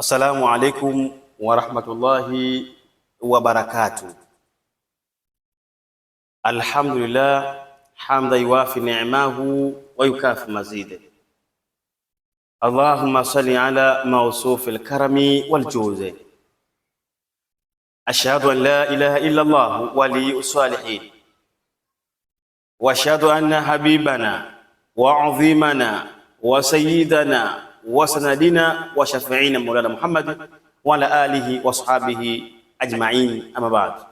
Assalamu alaikum wa rahmatullahi wa barakatuh. Alhamdulillah hamda yuwafi ni'mahu wa yukafi mazide. Allahumma salli ala mawsufil karami wal juzi. Ashhadu an la ilaha illa Allah waliyus salihin. Wa ashhadu anna habibana wa azimana wa sayyidana wa sanadina wa shafi'ina Maulana Muhammad wa ala alihi wa sahbihi ajma'in, amma ba'd.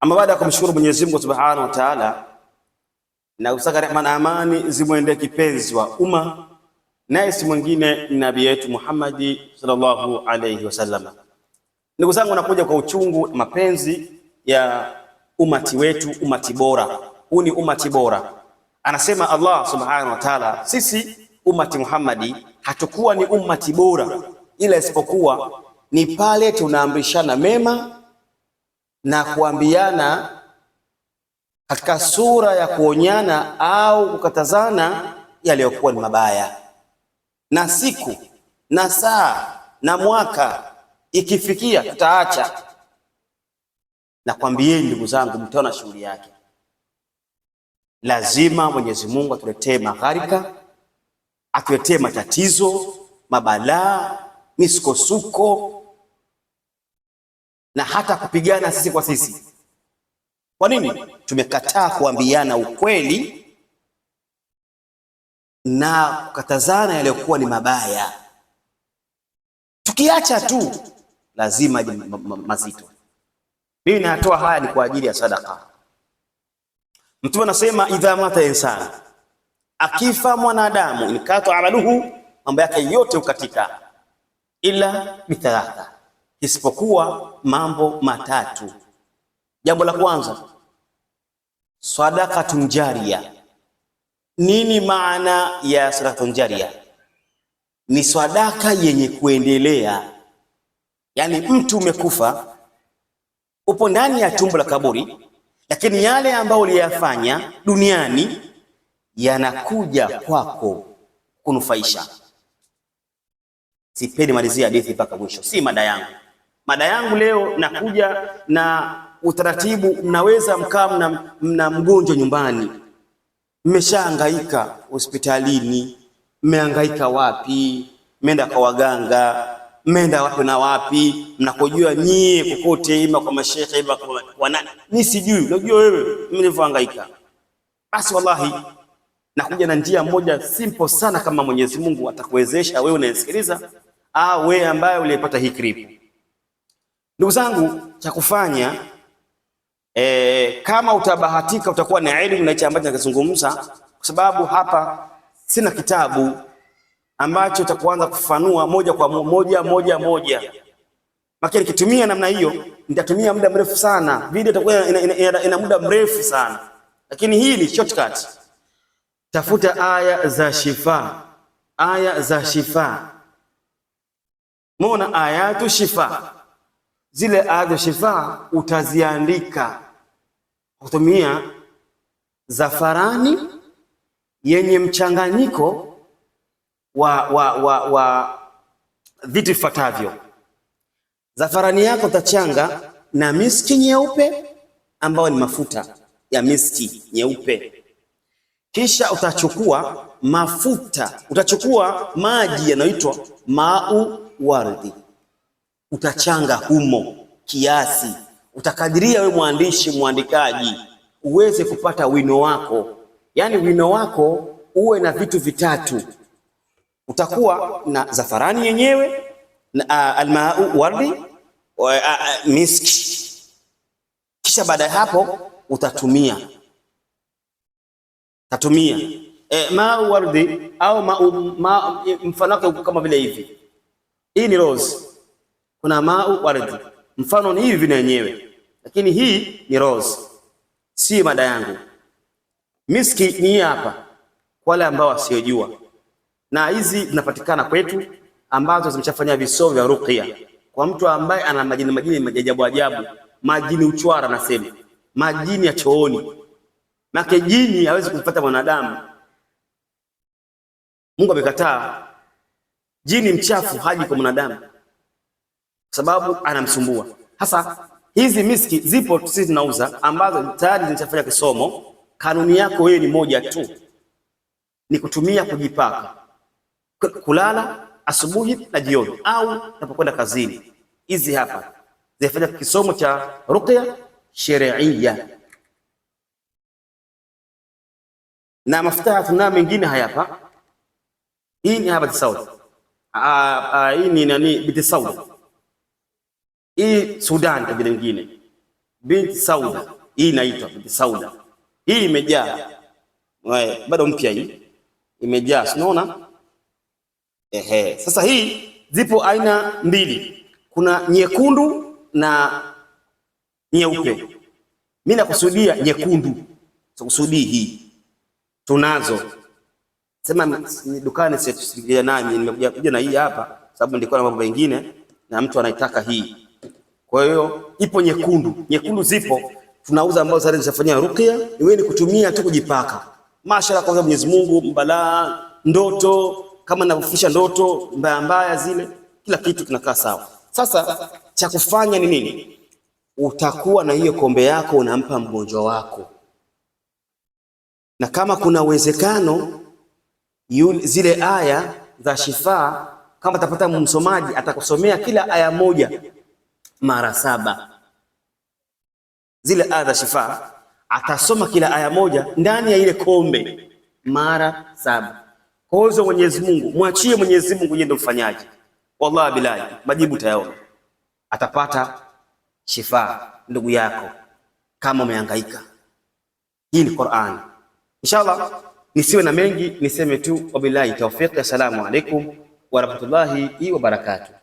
Amma baada ya kumshukuru Mwenyezi Mungu Subhanahu wa Ta'ala na kusaka rehema na amani zimwendee kipenzi wa umma, naye si mwingine ni nabii yetu Muhammad sallallahu alayhi wasallam. Ndugu zangu, nakuja kwa uchungu mapenzi ya umati wetu, umati bora. Huu ni umati bora. Anasema Allah Subhanahu wa Ta'ala, sisi umati Muhammadi hatakuwa ni umati bora ila isipokuwa ni pale tunaamrishana mema na kuambiana katika sura ya kuonyana au kukatazana yaliyokuwa ni mabaya. Na siku na saa na mwaka ikifikia tutaacha. Na kwambieni ndugu zangu, mtaona shughuli yake. Lazima Mwenyezi Mungu atuletee magharika, atuletee matatizo, mabalaa, misukosuko na hata kupigana sisi kwa sisi. Kwa nini? Tumekataa kuambiana ukweli na kukatazana yaliyokuwa ni mabaya. Tukiacha tu lazima mazito. Mimi natoa haya ni kwa ajili ya sadaka. Mtume anasema idha mata insani, akifa mwanadamu, inkata amaluhu, mambo yake yote ukatika, ila bithalatha, isipokuwa mambo matatu. Jambo la kwanza, sadaqatun jariya. Nini maana ya sadaqatun jariya? Ni sadaka yenye kuendelea. Yani mtu umekufa, upo ndani ya tumbo la kaburi, lakini yale ambayo uliyafanya duniani yanakuja kwako kunufaisha. Sipendi malizia hadithi mpaka mwisho, si mada yangu. Mada yangu leo nakuja na utaratibu. Mnaweza mkaa mna mgonjwa nyumbani, mmeshahangaika hospitalini, mmehangaika wapi, mmeenda kwa waganga, mmeenda wapi na wapi, mnakojua nyie kokote, ima kwa mashehe, ima kwa nani, mimi sijui, unajua wewe mlivyohangaika. Basi wallahi nakuja na njia moja simple sana, kama Mwenyezi Mungu atakuwezesha wewe unayesikiliza au wewe ambaye uliyepata hii clip. Ndugu zangu, cha kufanya kama utabahatika utakuwa na elimu na hicho ambacho nakizungumza, kwa sababu hapa sina kitabu ambacho utakuanza kufanua moja kwa moja. Lakini nikitumia namna hiyo nitatumia muda mrefu sana, video itakuwa ina muda mrefu sana. Lakini hii ni shortcut. Tafuta aya za shifa, aya za shifa. Muona ayatu shifa. Zile aya za shifa utaziandika kutumia zafarani yenye mchanganyiko wa vitu vifuatavyo. Zafarani yako utachanga na miski nyeupe, ambayo ni mafuta ya miski nyeupe. Kisha utachukua mafuta, utachukua maji yanayoitwa mau wardi, utachanga humo kiasi, utakadiria wewe mwandishi, mwandikaji, uweze kupata wino wako. Yani wino wako uwe na vitu vitatu. Utakuwa na zafarani yenyewe, na almau wardi, miski. Kisha baada ya hapo utatumia mau wardi au mfano kama vile hivi. Hii ni rose, kuna mau wardi mfano ni hivi na yenyewe, lakini hii ni rose, si mada yangu. Miski ni hapa kwa wale ambao wasiojua, na hizi zinapatikana kwetu ambazo zimeshafanya visomo vya ruqya kwa mtu ambaye ana majini majajabu ajabu, majini uchwara, nasema majini ya chooni. Maana jini hawezi kumpata mwanadamu. Mungu amekataa. Jini mchafu haji kwa mwanadamu kwa sababu anamsumbua. Sasa hizi miski zipo sisi tunauza, ambazo tayari zinashafanya kisomo. Kanuni yako wewe ni moja tu, ni kutumia kujipaka, kulala asubuhi na jioni, au unapokwenda kazini. Hizi hapa zinafanya kisomo cha ruqya shar'iyya. Na mafuta tuna mengine hayapa. Hii ni habati sauda. Hii ni nani? Binti sauda. Hii Sudan kwa jina lingine. Binti sauda. Hii inaitwa binti sauda. Hii imejaa. Bado mpya hii. Imejaa. Unaona? Sasa hii zipo aina mbili. Kuna nyekundu na nyeupe. Mimi nakusudia nyekundu. Sikusudii hii. Tunazo. Sema dukani sisi nami nimekuja na hii hapa sababu ndiko na mambo mengine na mtu anaitaka hii. Kwa hiyo ipo nyekundu. Nyekundu zipo tunauza, ambazo sasa zinafanyia ruqya. Wewe ni kutumia tu kujipaka. Mashallah kwa Mwenyezi Mungu, mbalaa, ndoto, kama navufisha ndoto mbaya mbaya zile, kila kitu kinakaa sawa. Sasa cha kufanya ni nini? Utakuwa na hiyo kombe yako unampa mgonjwa wako. Na kama kuna uwezekano zile aya za shifa, kama atapata msomaji atakusomea kila aya moja mara 7. Zile aya za shifa atasoma kila aya moja ndani ya ile kombe mara 7. Kwa hiyo Mwenyezi Mungu, mwachie Mwenyezi Mungu, yeye ndo mfanyaji. Wallahi bilahi, majibu tayaona. Atapata shifa ndugu yako kama umehangaika. Hii ni Qur'an. Inshallah nisiwe na mengi, niseme tu wabillahi tawfiq. Assalamu alaikum wa rahmatullahi wa barakatuh.